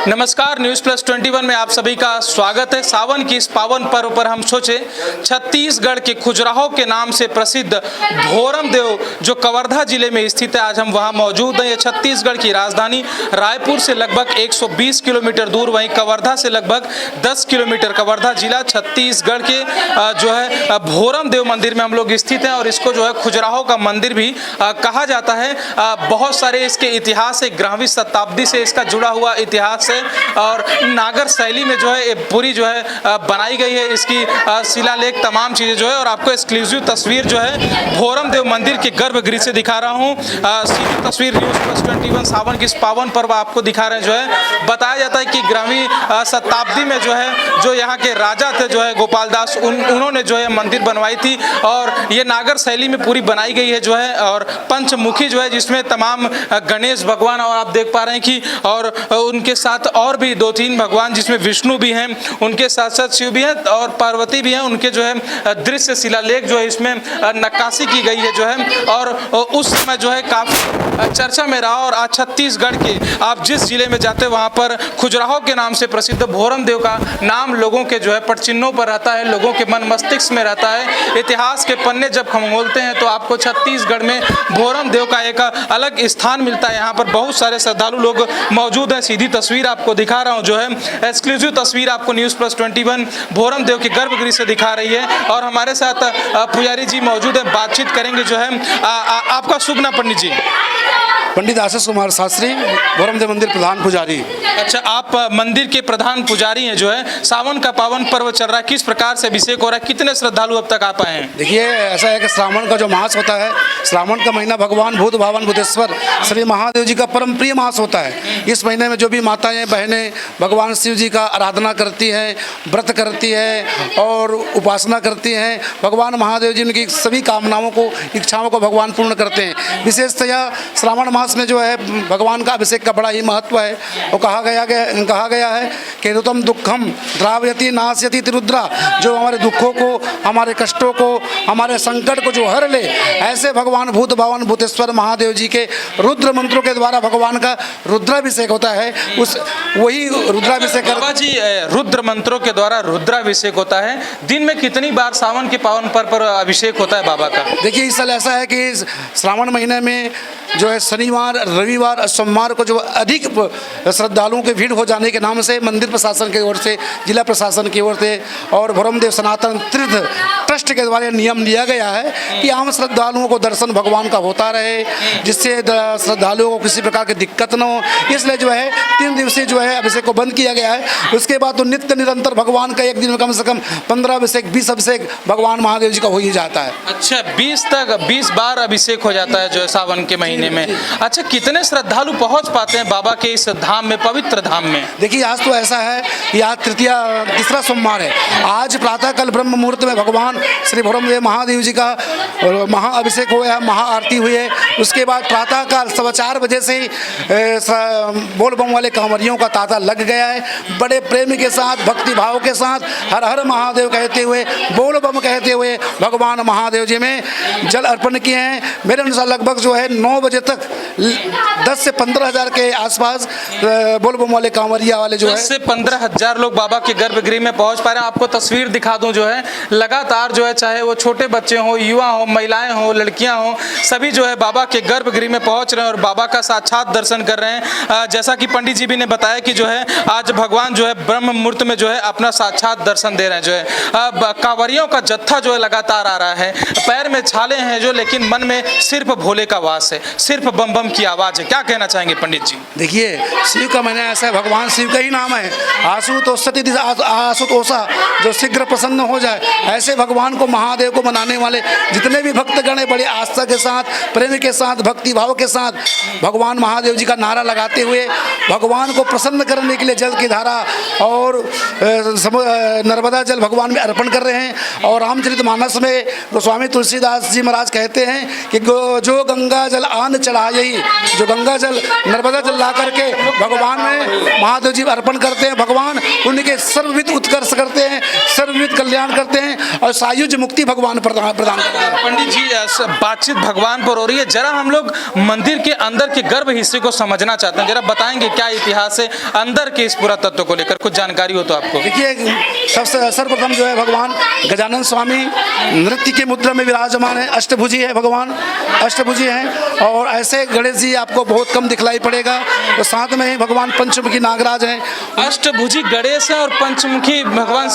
नमस्कार, news plus 21 में आप सभी का स्वागत है। सावन की इस पावन पर्व पर हम सोचे छत्तीसगढ़ के खजुराहो के नाम से प्रसिद्ध भोरम देव जो कवर्धा जिले में स्थित है, आज हम वहां मौजूद हैं। ये छत्तीसगढ़ की राजधानी रायपुर से लगभग 120 किलोमीटर दूर, वहीं कवर्धा से लगभग 10 किलोमीटर। कवर्धा जिला छत्तीसगढ़ के जो है भोरम देव मंदिर में हम लोग स्थित हैं और इसको जो है खजुराहो का मंदिर भी कहा जाता है। बहुत सारे इसके इतिहास है, 11वीं शताब्दी से इसका जुड़ा हुआ इतिहास है और नागर शैली में जो है पूरी जो है बनाई गई है इसकी शिलालेख, तमाम चीज़ें जो है। और आपको एक्सक्लूसिव तस्वीर जो है भोरम देव मंदिर के गर्भगृह से दिखा रहा हूँ। सीधी तस्वीर न्यूज़ प्लस 21 सावन की इस पावन पर्व आपको दिखा रहे हैं। जो है बताया जाता है कि 11वीं शताब्दी में जो है जो यहाँ के राजा थे जो है गोपाल दास, उन्होंने जो है मंदिर बनवाई थी और ये नागर शैली में पूरी बनाई गई है जो है। और पंचमुखी जो है जिसमें तमाम गणेश भगवान और आप देख पा रहे हैं कि और उनके साथ और भी 2-3 भगवान जिसमें विष्णु भी हैं, उनके साथ साथ शिव भी हैं और पार्वती भी हैं। उनके जो है दृश्य शिलालेख जो है इसमें नक्काशी की गई है जो है। और उस समय जो है काफ़ी चर्चा में रहा और आज छत्तीसगढ़ के आप जिस जिले में जाते हैं वहाँ पर खजुराहो के नाम से प्रसिद्ध भोरम देव का नाम लोगों के जो है पटचिन्हों पर रहता है, लोगों के मन मस्तिष्क में रहता है। इतिहास के पन्ने जब खंगोलते हैं तो आपको छत्तीसगढ़ में भोरम देव का एक अलग स्थान मिलता है। यहाँ पर बहुत सारे श्रद्धालु लोग मौजूद हैं। सीधी तस्वीर आपको दिखा रहा हूँ जो है, एक्सक्लूसिव तस्वीर आपको न्यूज़ प्लस 21 भोरम देव के गर्भगृह से दिखा रही है। और हमारे साथ पुजारी जी मौजूद है, बातचीत करेंगे जो है। आपका शुभ नाम पंडित जी? पंडित आशीष कुमार शास्त्री, भोरम देव मंदिर प्रधान पुजारी। अच्छा, आप मंदिर के प्रधान पुजारी हैं जो है। सावन का पावन पर्व चल रहा है, किस प्रकार से अभिषेक हो रहा है, कितने श्रद्धालु अब तक आ पाए हैं? देखिए, ऐसा है कि श्रावण का जो मास होता है, श्रावण का महीना भगवान भूत भावन भूतेश्वर श्री महादेव जी का परम प्रिय मास होता है। इस महीने में जो भी माताएं बहनें भगवान शिव जी का आराधना करती हैं, व्रत करती है और उपासना करती हैं, भगवान महादेव जी उनकी सभी कामनाओं को, इच्छाओं को भगवान पूर्ण करते हैं। विशेषतया श्रावण मास में जो है भगवान का अभिषेक का बड़ा ही महत्व है। और कहा गया है कि ऋतम दुखम द्रावयति नाशयति तिरुद्रा, जो हमारे दुखों को, हमारे कष्टों को, हमारे संकट को जो हर ले, ऐसे भगवान भूत भावन भूतेश्वर महादेव जी के रुद्र मंत्रों के द्वारा भगवान का रुद्राभिषेक होता है। उस वही रुद्राभिषेक बाबा जी, रुद्र मंत्रों के द्वारा रुद्राभिषेक होता है। दिन में कितनी बार सावन के पावन पर्व पर अभिषेक होता है बाबा का? देखिए, इस साल ऐसा है कि श्रावण महीने में जो है शनिवार, रविवार, सोमवार को जो अधिक श्रद्धालुओं की भीड़ हो जाने के नाम से मंदिर प्रशासन की ओर से, जिला प्रशासन की ओर से और भोरम देव सनातन तीर्थ ट्रस्ट के द्वारा नियम लिया गया है कि आम श्रद्धालुओं को दर्शन भगवान का होता रहे, जिससे श्रद्धालुओं को किसी प्रकार की दिक्कत न हो। इसलिए जो है 3 दिवसीय जो है अभिषेक को बंद किया गया है। उसके बाद तो नित्य निरंतर भगवान का एक दिन में कम से कम 15 अभिषेक, 20 अभिषेक भगवान महादेव जी का हो ही जाता है। अच्छा, 20 बार अभिषेक हो जाता है जो है सावन के महीने में। अच्छा, कितने श्रद्धालु पहुंच पाते हैं बाबा के इस धाम में, पवित्र धाम में? देखिए, आज तो ऐसा है कि आज तीसरा सोमवार है। आज प्रातःकाल ब्रह्म मुहूर्त में भगवान श्री भोरम देव महादेव जी का महाअभिषेक हुआ है, महाआरती हुई है। उसके बाद प्रातःकाल 4:15 बजे से ही बोल बम वाले कांवरियों का तांता लग गया है। बड़े प्रेम के साथ, भक्ति भाव के साथ हर हर महादेव कहते हुए, बोल बम कहते हुए भगवान महादेव जी में जल अर्पण किए हैं। मेरे अनुसार लगभग जो है 9 बजे तक 10 से 15 हज़ार के आसपास बोल बम वाले कांवरिया वाले जो है 10 से 15 हज़ार लोग बाबा के गर्भगृह में पहुंच पा रहे हैं। आपको तस्वीर दिखा दूं जो है, लगातार जो है चाहे वो छोटे बच्चे हों, युवा हों, महिलाएं हों, लड़कियां हों, सभी जो है बाबा के गर्भगृह में पहुंच रहे हैं और बाबा का साक्षात दर्शन कर रहे हैं। जैसा कि पंडित जी भी ने बताया कि जो है आज भगवान जो है ब्रह्म मुहूर्त में जो है अपना साक्षात दर्शन दे रहे हैं। जो है कांवरियों का जत्था जो है लगातार आ रहा है, पैर में छाले हैं जो, लेकिन मन में सिर्फ भोले का वास है, सिर्फ बम बम की आवाज़ है। क्या कहना चाहेंगे पंडित जी? देखिए, शिव का मैंने ऐसा है, भगवान शिव का ही नाम है आशुतोषा, जो शीघ्र प्रसन्न हो जाए। ऐसे भगवान को, महादेव को मनाने वाले जितने भी भक्तगण हैं, बड़ी आस्था के साथ, प्रेम के साथ, भक्ति भाव के साथ भगवान महादेव जी का नारा लगाते हुए भगवान को प्रसन्न करने के लिए जल की धारा और नर्मदा जल भगवान में अर्पण कर रहे हैं। और रामचरितमानस में गोस्वामी तुलसीदास जी महाराज कहते हैं कि जो गंगा जल भगवान ने चढ़ाई ही जो गंगा जल नर्मदा जल ला करके भगवान में महादेव जी अर्पण करते हैं। भगवान उनके सर्वविध उत्कर्ष करते हैं, सर्वविध कल्याण करते हैं और सायुज मुक्ति भगवान प्रदान करते हैं। पंडित जी बातचीत भगवान पर हो रही है, जरा हम लोग मंदिर के अंदर के गर्भ हिस्से को समझना चाहते हैं। जरा बताएंगे क्या इतिहास है अंदर के इस पूरा तत्व को लेकर, कुछ जानकारी हो तो आपको। देखिए सबसे सर्वप्रथम जो है भगवान गजानन स्वामी नृत्य के मुद्रा में विराजमान है, अष्टभुजी है भगवान, अष्टभुजी हैं और ऐसे गणेश जी आपको बहुत कम दिखलाई पड़ेगा। तो साथ में ही भगवान पंचमुखी नागराज हैं, अष्टभुजी गणेश है और पंचमुखी भगवान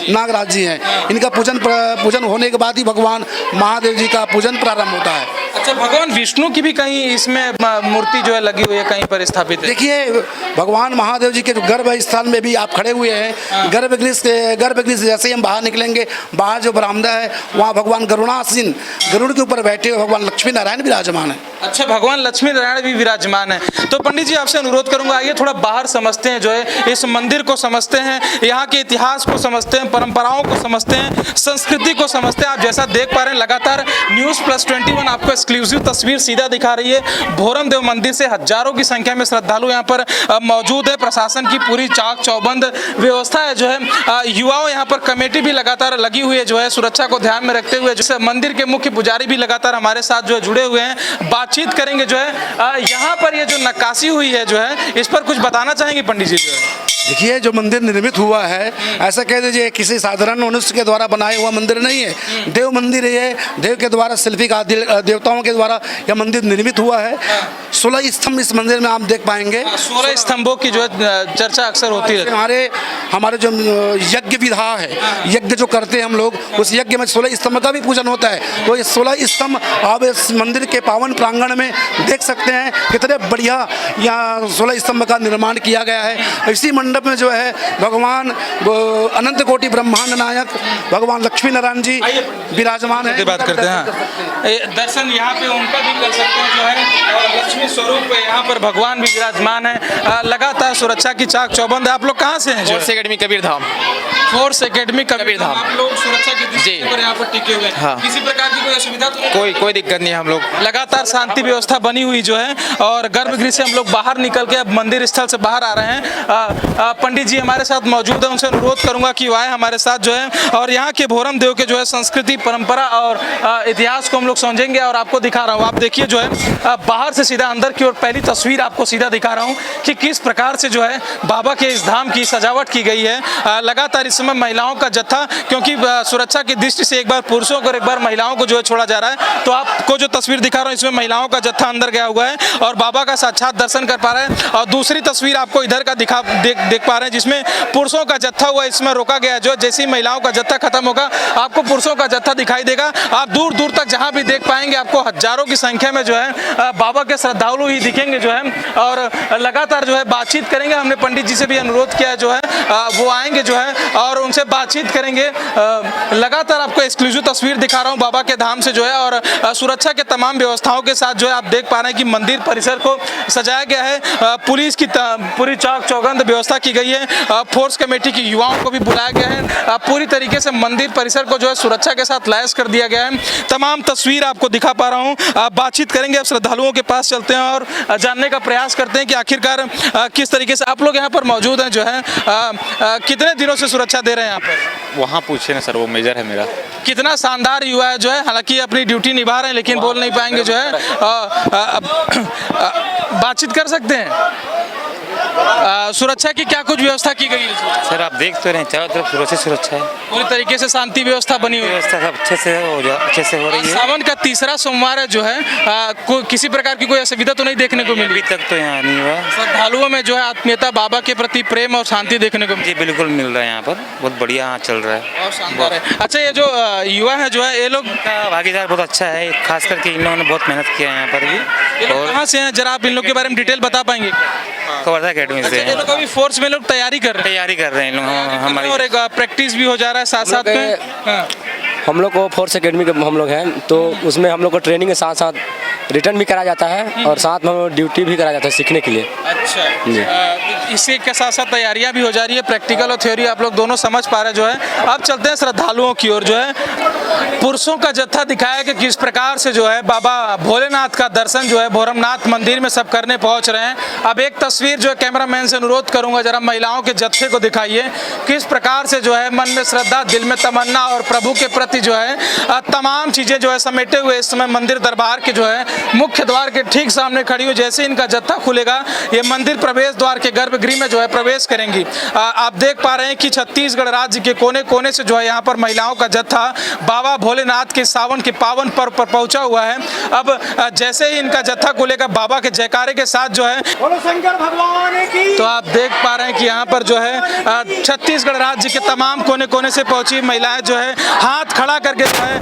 नागराज जी हैं। इनका पूजन होने के बाद ही भगवान महादेव जी का पूजन प्रारंभ होता है। अच्छा, भगवान विष्णु की भी कहीं इसमें मूर्ति जो है लगी हुई है, कहीं पर स्थापित है? देखिए भगवान महादेव जी के जो गर्भ स्थान में भी आप खड़े हुए हैं, गर्भगृह से जैसे ही हम बाहर निकलेंगे, बाहर जो बरामदा है वहाँ भगवान गरुड़ासीन गरुड़ के ऊपर बैठे हुए भगवान लक्ष्मी नारायण विराजमान है। अच्छा, भगवान लक्ष्मी नारायण भी विराजमान है। तो पंडित जी आपसे अनुरोध करूंगा, आइए थोड़ा बाहर समझते हैं, जो है इस मंदिर को समझते हैं, यहाँ के इतिहास को समझते हैं, परंपराओं को समझते हैं, संस्कृति को समझते हैं। आप जैसा देख पा रहे हैं लगातार News+21 आपको एक्सक्लूसिव तस्वीर सीधा दिखा रही है। भोरम देव मंदिर से हजारों की संख्या में श्रद्धालु यहाँ पर मौजूद है। प्रशासन की पूरी चाक चौबंद व्यवस्था है, जो है युवाओं यहाँ पर कमेटी भी लगातार लगी हुई है, जो है सुरक्षा को ध्यान में रखते हुए। जैसे मंदिर के मुख्य पुजारी भी लगातार हमारे साथ जो है जुड़े हुए हैं, बातचीत करेंगे। जो है यहाँ पर ये जो नक्काशी हुई है, जो है इस पर कुछ बताना चाहेंगे पंडित जी? जो है देखिए जो मंदिर निर्मित हुआ है, ऐसा कह दीजिए किसी साधारण मनुष्य के द्वारा बनाया हुआ मंदिर नहीं है, देव मंदिर है ये। देव के द्वारा शिल्पकार देवताओं के द्वारा यह मंदिर निर्मित हुआ है। 16 स्तंभ इस मंदिर में आप देख पाएंगे। 16 स्तंभों की जो है चर्चा अक्सर होती है। हमारे जो यज्ञ विधा है, यज्ञ जो करते हैं हम लोग, उस यज्ञ में 16 स्तंभ का भी पूजन होता है। तो ये 16 स्तंभ आप इस मंदिर के पावन प्रांगण में देख सकते हैं, कितने बढ़िया यहाँ 16 स्तंभ का निर्माण किया गया है। इसी मंडप में जो है भगवान अनंत कोटि ब्रह्मांड नायक भगवान लक्ष्मी नारायण जी विराजमान है। बात करते हैं, दर्शन यहाँ पे उनका भी कर सकते हैं, जो है लक्ष्मी स्वरूप यहाँ पर भगवान भी विराजमान है। लगातार सुरक्षा की चाक चौबंद है। आप लोग कहाँ से हैं? Force academy Kabirdham. Force academy Kabirdham. आप लोग सुरक्षा की दृष्टि पर यहाँ पर टिके हुए हैं। हाँ। किसी प्रकार की कोई असुविधा तो कोई दिक्कत नहीं है। हम लोग लगातार शांति व्यवस्था बनी हुई जो है, और गर्भगृह से हम लोग बाहर निकल के अब मंदिर स्थल से बाहर आ रहे हैं। पंडित जी हमारे साथ मौजूद है, उनसे अनुरोध करूंगा कि वो आए हमारे साथ, जो है और यहाँ के भोरम देव के जो है संस्कृति, परंपरा और इतिहास को हम लोग समझेंगे और आपको दिखा रहा हूँ। आप देखिए जो है बाहर से सीधा अंदर की ओर पहली तस्वीर आपको सीधा दिखा रहा हूँ कि किस प्रकार से जो है बाबा के इस धाम की सजावट की गई है। लगातार इस समय महिलाओं का जत्था, क्योंकि सुरक्षा की दृष्टि से एक बार पुरुषों को और एक बार महिलाओं को जो है छोड़ा जा रहा है। तो आपको जो तस्वीर दिखा रहा हूँ इसमें महिलाओं का जत्था अंदर गया हुआ है और बाबा का साक्षात दर्शन कर पा रहे हैं। और दूसरी तस्वीर आपको इधर का देख पा रहे हैं, जिसमें पुरुषों का जत्था हुआ इसमें रोका गया है। जो जैसे ही महिलाओं का जत्था खत्म होगा आपको पुरुषों का जत्था दिखाई देगा। आप दूर दूर तक जहां भी देख पाएंगे आपको हजारों की संख्या में जो है बाबा के श्रद्धालु ही दिखेंगे, जो है और लगातार जो है बातचीत करेंगे। हमने पंडित जी से भी अनुरोध किया है, जो है वो आएंगे जो है और उनसे बातचीत करेंगे। लगातार आपको एक्सक्लूसिव तस्वीर दिखा रहा हूँ बाबा के धाम से, जो है और सुरक्षा के तमाम व्यवस्थाओं के साथ जो है आप देख पा रहे हैं कि मंदिर परिसर को सजाया गया है। पुलिस की पूरी चाक चौबंद व्यवस्था की गई है। फोर्स कमेटी की युवाओं को भी बुलाया गया है। पूरी तरीके से मंदिर परिसर को जो है सुरक्षा के साथ लैस कर दिया गया है। तमाम तस्वीर आपको दिखा पा रहा हूँ। बातचीत करेंगे, अब श्रद्धालुओं के पास चलते हैं और जानने का प्रयास करते हैं कि आखिरकार किस तरीके से आप लोग यहाँ पर मौजूद हैं, जो है कितने दिनों से सुरक्षा दे रहे हैं यहाँ पर? वहाँ पूछे ना सर, वो मेजर है मेरा। कितना शानदार युवा है, जो है हालांकि अपनी ड्यूटी निभा रहे हैं लेकिन बोल नहीं पाएंगे, जो है बातचीत कर सकते हैं। सुरक्षा की क्या कुछ व्यवस्था की गई है? सर आप देख तो रहे हैं, चारों तरफ सुरक्षा है, पूरी तरीके से शांति व्यवस्था बनी हुई है। व्यवस्था सब अच्छे से हो रही है। सावन का तीसरा सोमवार है, जो है किसी प्रकार की कोई असुविधा तो नहीं देखने को मिली अभी तक तो यहाँ नहीं हुआ। श्रद्धालुओं में जो है आत्मीयता, बाबा के प्रति प्रेम और शांति देखने को जी बिल्कुल मिल रहा है। यहाँ पर बहुत बढ़िया यहाँ चल रहा है, बहुत शानदार है। अच्छा, ये जो युवा है, जो है ये लोग का भागीदार बहुत अच्छा है, खास करके इन लोगों ने बहुत मेहनत किया है यहाँ पर भी। और कहाँ से हैं, जरा आप इन लोग के बारे में डिटेल बता पाएंगे? कवर्धा अकेडमी से। ये लोग अभी फोर्स में लोग तैयारी कर रहे हैं इन लोग हमारी, और एक प्रैक्टिस भी हो जा रहा है साथ साथ में। हाँ। हम लोग को फोर्स एकेडमी के हम लोग हैं, तो उसमें हम लोग को ट्रेनिंग के साथ साथ रिटर्न भी कराया जाता है और साथ में ड्यूटी भी कराया जाता है सीखने के लिए। अच्छा, इसी के साथ साथ तैयारियां भी हो जा रही है, प्रैक्टिकल और थ्योरी आप लोग दोनों समझ पा रहे हैं, जो है अब चलते हैं श्रद्धालुओं की ओर, जो है पुरुषों का जत्था दिखाया कि किस प्रकार से जो है बाबा भोलेनाथ का दर्शन जो है भोरमनाथ मंदिर में सब करने पहुंच रहे हैं। अब एक तस्वीर जो है कैमरामैन से अनुरोध करूंगा, जरा महिलाओं के जत्थे को दिखाइए किस प्रकार से जो है मन में श्रद्धा, दिल में तमन्ना और प्रभु के प्रति जो है तमाम चीजें जो है समेटे हुए इस समय मंदिर दरबार के जो है मुख्य द्वार के ठीक सामने खड़ी हुई। जैसे इनका जत्था खुलेगा ये मंदिर प्रवेश द्वार के गर्भगृह में जो है प्रवेश करेंगी। आप देख पा रहे हैं कि छत्तीसगढ़ राज्य के कोने कोने से जो है यहाँ पर महिलाओं का जत्था बाबा भोलेनाथ के सावन के पावन पर्व पर पहुंचा हुआ है। अब जैसे ही इनका जत्था खुलेगा बाबा के जयकारे के साथ जो है शंकर भगवान की, तो आप देख पा रहे हैं कि यहाँ पर जो है छत्तीसगढ़ राज्य के तमाम कोने कोने से पहुंची महिलाएं जो है हाथ खड़ा करके जो है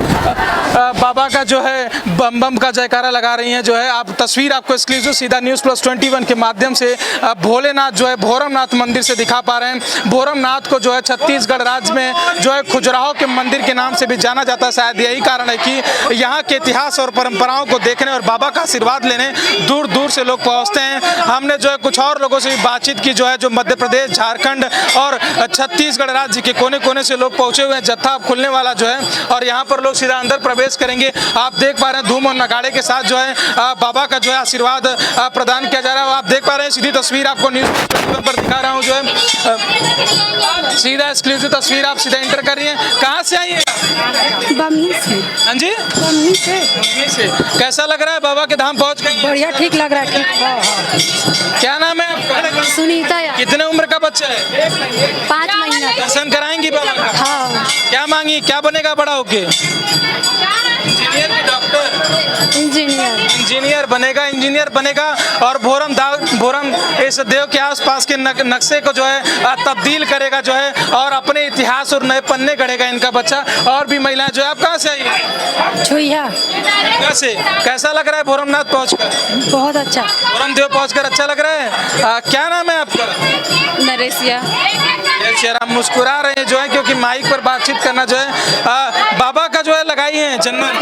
बाबा का जो है बम बम का जयकारा लगा रही हैं। जो है आप तस्वीर आपको एक्सक्लूसिव सीधा News+21 के माध्यम से भोलेनाथ जो है भोरमनाथ मंदिर से दिखा पा रहे हैं। भोरमनाथ को जो है छत्तीसगढ़ राज्य में जो है खजुराहो के मंदिर के नाम से भी जाना जाता है। शायद यही कारण है कि यहाँ के इतिहास और परंपराओं को देखने और बाबा का आशीर्वाद लेने दूर दूर से लोग पहुँचते हैं। हमने जो है कुछ और लोगों से भी बातचीत की जो है जो मध्य प्रदेश, झारखंड और छत्तीसगढ़ राज्य के कोने कोने से लोग पहुंचे हुए हैं। जत्था अब खुलने वाला जो है और यहाँ पर लोग सीधा अंदर प्रवेश करेंगे। आप देख पा रहे हैं धूम और नगाड़े के साथ जो है बाबा का जो है आशीर्वाद प्रदान किया जा रहा है। आप देख पा रहे हैं सीधी तस्वीर आपको News+21 पर दिखा रहा हूँ जो है सीधा एक्सक्लूसिव तस्वीर आप सीधा इंटर कर रही हैं। कहाँ से आई है? बमनी से। हाँ जी, बमनी से। बमनी से। कैसा लग रहा है बाबा के धाम पहुँच गई? बढ़िया, ठीक लग रहा है, ठीक। क्या नाम है आपका? सुनीता यार। कितने उम्र का बच्चा है? 5 महीना का। दर्शन कराएंगी बाबा का? हाँ। क्या मांगी, क्या बनेगा बड़ा होके? इंजीनियर की डॉक्टर? इंजीनियर बनेगा, इंजीनियर बनेगा और भोरम इस देव के आसपास के नक्शे को जो है तब्दील करेगा जो है और अपने इतिहास और नए पन्ने गढ़ेगा इनका बच्चा। और भी महिलाएं जो है। आप कहाँ से आई? छुइया। कैसे, कैसा लग रहा है भोरमनाथ पहुँचकर? बहुत अच्छा। भोरम देव पहुँचकर अच्छा लग रहा है। क्या नाम है आपका? नरेशिया। चेहरा मुस्कुरा रहे हैं जो है क्योंकि माइक पर बातचीत करना जो है बाबा का जो है लगाई है जन्नत।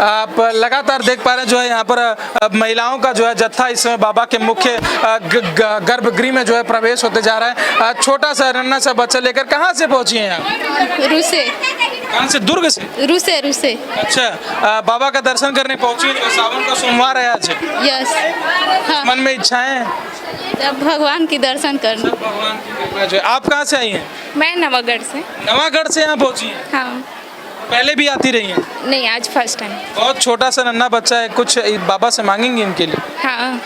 आप लगातार देख पा रहे हैं जो है यहाँ पर महिलाओं का जो है जत्था इस समय बाबा के मुख्य गर्भगृह में जो है प्रवेश होते जा रहा है। छोटा सा नन्हा सा बच्चा लेकर कहाँ से पहुँची हैं आप? रूसे। कहाँ से? दुर्ग से? रूसे। अच्छा, बाबा का दर्शन करने पहुँची हैं। सावन का सोमवार है आज। यस। हाँ। मन में इच्छाएं? भगवान की दर्शन करना। भगवान की कृपा जो है। आप कहाँ से आई हैं? मैं नवागढ़ से। नवागढ़ से यहाँ पहुँची हैं? हाँ। पहले भी आती रही हैं? नहीं, आज फर्स्ट टाइम। बहुत छोटा सा नन्हा बच्चा है, कुछ बाबा से मांगेंगे इनके लिए? हाँ।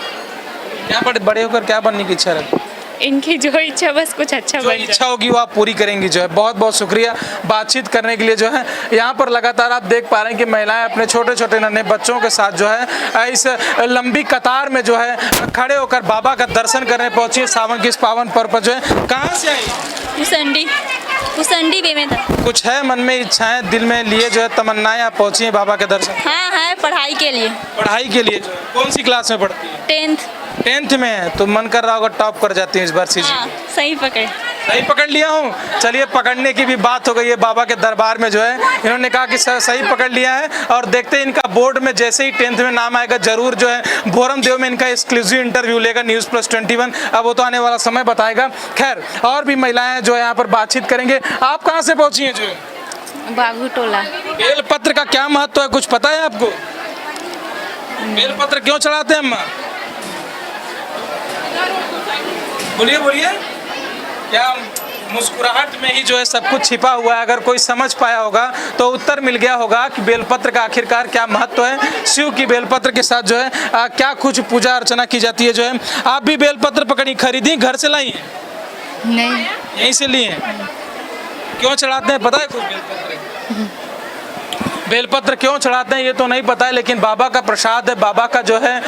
क्या बड़े होकर क्या बनने की इच्छा रखती? इनकी जो इच्छा, बस कुछ अच्छा जो बन जाए। इच्छा होगी वो आप पूरी करेंगी जो है। बहुत बहुत शुक्रिया बातचीत करने के लिए जो है। यहाँ पर लगातार आप देख पा रहे हैं कि महिलाएं अपने छोटे छोटे नन्हे बच्चों के साथ जो है इस लंबी कतार में जो है खड़े होकर बाबा का दर्शन करने पहुंची है सावन के इस पावन पर्व पर जो है। कहाँ से आई? कुसंडी बेमेदा। कुछ है मन में इच्छाएं, दिल में लिए जो है तमन्नाएं, आप पहुंची हैं बाबा के दर्शन? हाँ है, पढ़ाई के लिए। पढ़ाई के लिए? कौन सी क्लास में पढ़ती है? 10th में है। तो मन कर रहा होगा टॉप कर जाती है इस बार सीजी। हाँ, सही पकड़ लिया हूँ। चलिए, पकड़ने की भी बात हो गई है बाबा के दरबार में जो है। इन्होंने कहा कि सही पकड़ लिया है और देखते हैं इनका बोर्ड में जैसे ही 10th में नाम आएगा जरूर जो है भोरम देव में इनका एक्सक्लूसिव इंटरव्यू लेगा News+21। अब वो तो आने वाला समय बताएगा। खैर, और भी महिलाएं जो है यहाँ पर बातचीत करेंगे। आप कहाँ से पहुँची हैं? जो है बागूटोला। बेलपत्र का क्या महत्व है, कुछ पता है आपको? बेलपत्र क्यों चढ़ाते हैं अम्मा? बोलिए। क्या मुस्कुराहट में ही जो है सब कुछ छिपा हुआ है? अगर कोई समझ पाया होगा तो उत्तर मिल गया होगा कि बेलपत्र का आखिरकार क्या महत्व है। शिव की बेलपत्र के साथ जो है क्या कुछ पूजा अर्चना की जाती है जो है। आप भी बेलपत्र पकड़ी, खरीदी, घर से लाई? नहीं, यहीं से लिए? क्यों चढ़ाते हैं पता है कुछ? बेलपत्र क्यों चढ़ाते हैं ये तो नहीं पता है, लेकिन बाबा का प्रसाद है, बाबा का जो है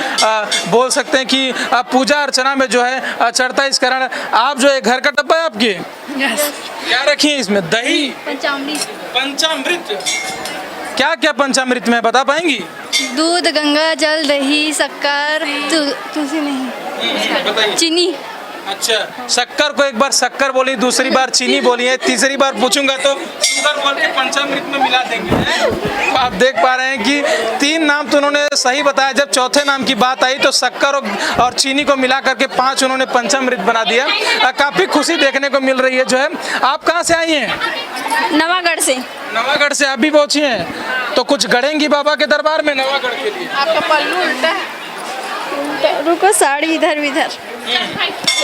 बोल सकते हैं कि पूजा अर्चना में जो है चढ़ता है। इस कारण आप जो है घर का डब्बा है आपके? क्या रखी है इसमें? दही? पंचामृत। क्या क्या पंचामृत में बता पाएंगी? दूध, गंगा जल, दही, शक्कर, तुलसी नहीं, बताइए। चीनी। अच्छा, शक्कर को एक बार शक्कर बोली, दूसरी बार चीनी बोली है, तीसरी बार पूछूंगा तो शुगर बोल के पंचामृत में मिला देंगे, हैं? तो आप देख पा रहे हैं कि 3 नाम तो उन्होंने सही बताया, जब चौथे नाम की बात आई तो शक्कर और चीनी को मिला करके 5 उन्होंने पंचामृत बना दिया। काफ़ी खुशी देखने को मिल रही है जो है। आप कहाँ से आई हैं? नवागढ़ से। नवागढ़ से आप भी पहुँची हैं, तो कुछ गढ़ेंगी बाबा के दरबार में नवागढ़ के लिए? आपका पल्लू उल्टा है। रुको, साड़ी इधर उधर।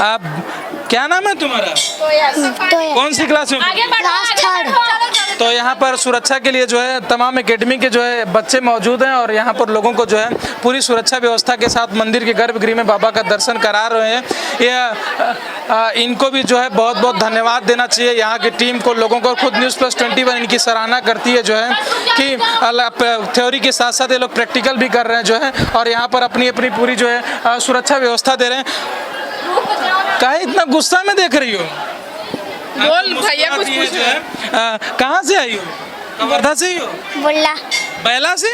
आप क्या नाम है तुम्हारा? कौन सी क्लास में? तो यहाँ पर सुरक्षा के लिए जो है तमाम एकेडमी के जो है बच्चे मौजूद हैं और यहाँ पर लोगों को जो है पूरी सुरक्षा व्यवस्था के साथ मंदिर के गर्भगृह में बाबा का दर्शन करा रहे हैं। ये इनको भी जो है बहुत बहुत धन्यवाद देना चाहिए यहाँ की टीम को, लोगों को। खुद न्यूज़ प्लस 21 इनकी सराहना करती है जो है कि थ्योरी के साथ साथ ये लोग प्रैक्टिकल भी कर रहे हैं जो है, और यहाँ पर अपनी अपनी पूरी जो है सुरक्षा व्यवस्था दे रहे हैं। काहे इतना गुस्सा में देख रही हो? बोल भैया, कुछ पूछ जो है कहाँ से आई हो? कवर्धा से ही हो? बोला बैला से?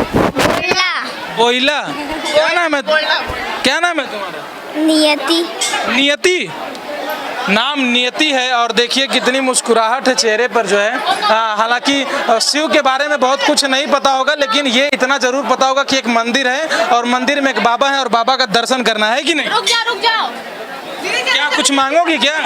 बोला बोइला। क्या नाम है? क्या नाम है तुम्हारा? नियति नियति। नाम नियति है और देखिए कितनी मुस्कुराहट है चेहरे पर जो है। हालांकि शिव के बारे में बहुत कुछ नहीं पता होगा, लेकिन ये इतना जरूर पता होगा कि एक मंदिर है और मंदिर में एक बाबा है और बाबा का दर्शन करना है कि नहीं? रुक जाओ। क्या कुछ मांगोगी क्या?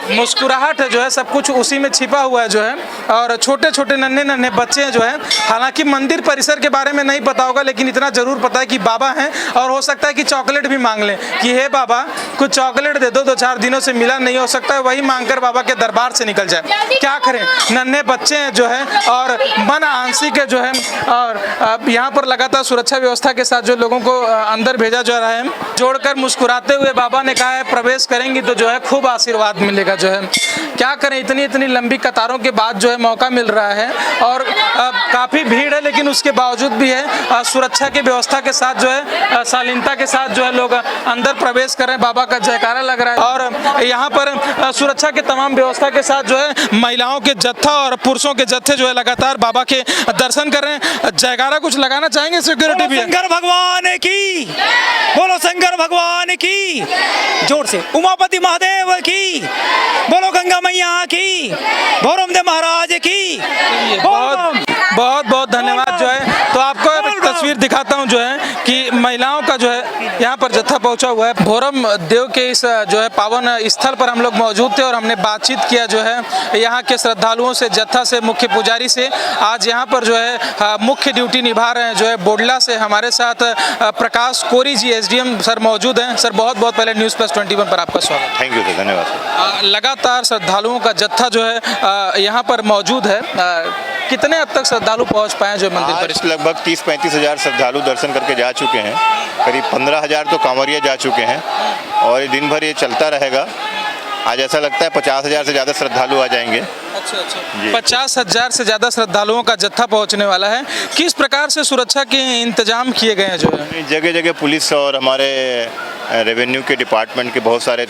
मुस्कुराहट है जो है, सब कुछ उसी में छिपा हुआ है जो है। और छोटे छोटे नन्हे नन्हे बच्चे हैं जो है। हालांकि मंदिर परिसर के बारे में नहीं पता होगा, लेकिन इतना जरूर पता है कि बाबा हैं, और हो सकता है कि चॉकलेट भी मांग लें कि हे बाबा कुछ चॉकलेट दे दो, 2-4 दिनों से मिला नहीं, हो सकता है वही मांगकर बाबा के दरबार से निकल जाए। क्या करें, नन्हे बच्चे हैं जो है और मन आंशिक है जो है। और यहाँ पर लगातार सुरक्षा व्यवस्था के साथ जो लोगों को अंदर भेजा जा रहा है। जोड़कर मुस्कुराते हुए बाबा ने कहा है प्रवेश करेंगी तो जो है खूब आशीर्वाद मिलेगा जो है। क्या करें, इतनी इतनी लंबी कतारों के बाद जो है मौका मिल रहा है और काफ़ी भीड़ है, लेकिन उसके बावजूद भी है सुरक्षा की व्यवस्था के साथ जो है, शालीनता के साथ जो है लोग अंदर प्रवेश कर रहे हैं। बाबा का जयकारा लग रहा है और यहाँ पर सुरक्षा के तमाम व्यवस्था के साथ जो है महिलाओं के जत्था और पुरुषों के जत्थे जो है लगातार बाबा के दर्शन कर रहे हैं। जयकारा कुछ लगाना चाहेंगे? सिक्योरिटी भी है। शंकर भगवान की बोलो, शंकर भगवान की, जोर से उमापति महादेव की, बोलो गंगा मैया की, भोरमदेव महाराज की। बहुत बहुत बहुत धन्यवाद जो है। तो आपको एक तस्वीर दिखाता हूं जो है कि महिलाओं का जो है यहाँ पर जत्था पहुंचा हुआ है। भोरम देव के इस जो है पावन स्थल पर हम लोग मौजूद थे और हमने बातचीत किया जो है यहाँ के श्रद्धालुओं से, जत्था से, मुख्य पुजारी से। आज यहाँ पर जो है मुख्य ड्यूटी निभा रहे हैं जो है बोडला से हमारे साथ प्रकाश कोरी जी SDM सर मौजूद हैं। सर बहुत बहुत पहले न्यूज़ प्लस 21 पर आपका स्वागत। थैंक यू सर, धन्यवाद। लगातार श्रद्धालुओं का जत्था जो है यहाँ पर मौजूद है। कितने अब तक श्रद्धालु पहुँच पाए जो मंदिर पर? आज लगभग 30-35 हज़ार श्रद्धालु दर्शन करके जा चुके हैं। करीब 15,000 तो कांवरिया जा चुके हैं और ये दिन भर ये चलता रहेगा। आज ऐसा लगता है 50,000 से ज़्यादा श्रद्धालु आ जाएंगे। अच्छा 50,000 से ज़्यादा श्रद्धालुओं का जत्था पहुंचने वाला है। किस प्रकार से सुरक्षा के इंतजाम किए गए हैं जो है? जगह जगह पुलिस और हमारे रेवेन्यू के डिपार्टमेंट के बहुत सारे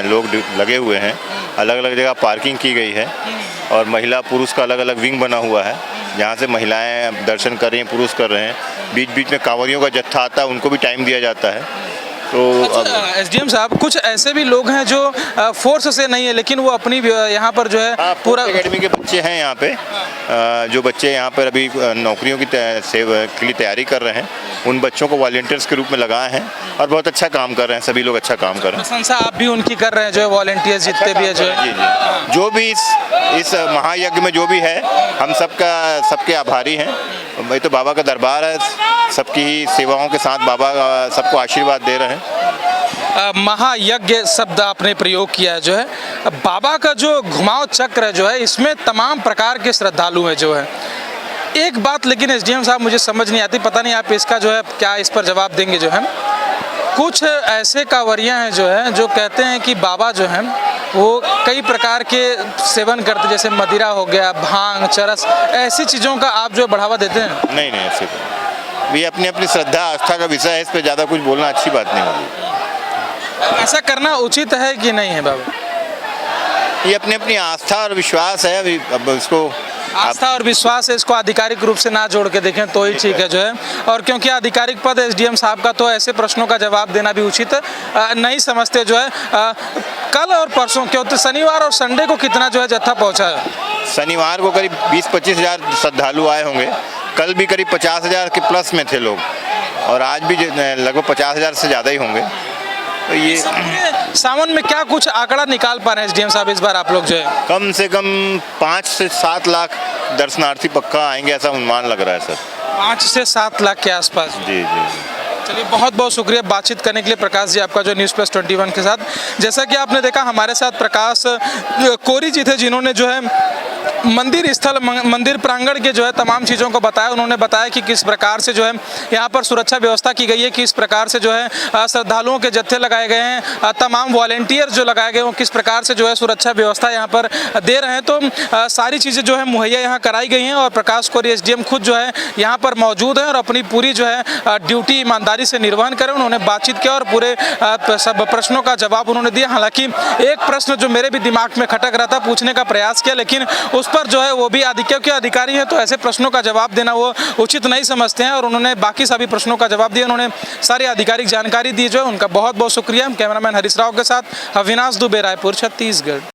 लोग लगे हुए हैं। अलग अलग जगह पार्किंग की गई है और महिला पुरुष का अलग अलग विंग बना हुआ है जहाँ से महिलाएं दर्शन कर रही हैं, पुरुष कर रहे हैं। बीच बीच में कांवरियों का जत्था आता है, उनको भी टाइम दिया जाता है। तो SDM साहब, कुछ ऐसे भी लोग हैं जो फोर्स से नहीं है, लेकिन वो अपनी यहाँ पर जो है पूरा एकेडमी के बच्चे हैं यहाँ पे, जो बच्चे यहाँ पर अभी नौकरियों की के लिए तैयारी कर रहे हैं, उन बच्चों को वॉलंटियर्स के रूप में लगाए हैं और बहुत अच्छा काम कर रहे हैं। सभी लोग अच्छा काम कर रहे हैं। प्रशंसा आप भी उनकी कर रहे हैं जो है, वॉलंटियर्स जितने भी है जो है। जी जी, जो भी इस महायज्ञ में जो भी है, हम सबके आभारी हैं। भाई तो बाबा का दरबार है, सबकी ही सेवाओं के साथ बाबा सबको आशीर्वाद दे रहे हैं। महायज्ञ शब्द आपने प्रयोग किया है जो है। बाबा का जो घुमाव चक्र है जो है, इसमें तमाम प्रकार के श्रद्धालु हैं जो है। एक बात लेकिन SDM साहब मुझे समझ नहीं आती, पता नहीं आप इसका जो है क्या इस पर जवाब देंगे जो है। कुछ ऐसे कांवरियाँ हैं जो है जो कहते हैं कि बाबा जो है वो कई प्रकार के सेवन करते, जैसे मदिरा हो गया, भांग, चरस, ऐसी चीज़ों का आप जो बढ़ावा देते हैं? नहीं ऐसे तो ये अपनी अपनी श्रद्धा आस्था का विषय है, इस पर ज़्यादा कुछ बोलना अच्छी बात नहीं होगी। ऐसा करना उचित है कि नहीं है बाबा? ये अपनी अपनी आस्था और विश्वास है। अभी अब इसको आस्था और विश्वास है, इसको आधिकारिक रूप से ना जोड़ के देखें तो ही ठीक है जो है। और क्योंकि आधिकारिक पद एसडीएम साहब का, तो ऐसे प्रश्नों का जवाब देना भी उचित नहीं समझते जो है। कल और परसों क्यों, तो शनिवार और संडे को कितना जो है जत्था पहुंचा है? शनिवार को करीब 20-25 हज़ार श्रद्धालु आए होंगे, कल भी करीब 50 हज़ार के प्लस में थे लोग, और आज भी लगभग 50 हज़ार से ज़्यादा ही होंगे। तो ये सावन में क्या कुछ आंकड़ा निकाल पा रहे हैं एसडीएम साहब इस बार आप लोग जो है? कम से कम 5 से 7 लाख दर्शनार्थी पक्का आएंगे, ऐसा अनुमान लग रहा है सर। 5 से 7 लाख के आसपास। जी जी। चलिए, बहुत बहुत शुक्रिया बातचीत करने के लिए प्रकाश जी आपका जो न्यूज़ प्लस 21 के साथ। जैसा कि आपने देखा हमारे साथ प्रकाश कोरी जी थे, जिन्होंने जो है मंदिर स्थल, मंदिर प्रांगण के जो है तमाम चीज़ों को बताया। उन्होंने बताया कि किस प्रकार से जो है यहाँ पर सुरक्षा व्यवस्था की गई है, किस प्रकार से जो है श्रद्धालुओं के जत्थे लगाए गए हैं, तमाम वॉलेंटियर जो लगाए गए हैं किस प्रकार से जो है सुरक्षा व्यवस्था यहाँ पर दे रहे हैं। तो सारी चीज़ें जो है मुहैया यहाँ कराई गई हैं, और प्रकाश कोरी एसडीएम खुद जो है यहाँ पर मौजूद है और अपनी पूरी जो है ड्यूटी ईमानदारी से निर्वहन करें। उन्होंने बातचीत किया और पूरे सब प्रश्नों का जवाब उन्होंने दिया। हालांकि एक प्रश्न जो मेरे भी दिमाग में खटक रहा था, पूछने का प्रयास किया, लेकिन उस पर जो है वो भी क्योंकि अधिकारी हैं तो ऐसे प्रश्नों का जवाब देना वो उचित नहीं समझते हैं, और उन्होंने बाकी सभी प्रश्नों का जवाब दिया। उन्होंने सारी आधिकारिक जानकारी दी जो है, उनका बहुत बहुत शुक्रिया। कैमरामैन हरीश राव के साथ अविनाश दुबे, रायपुर, छत्तीसगढ़।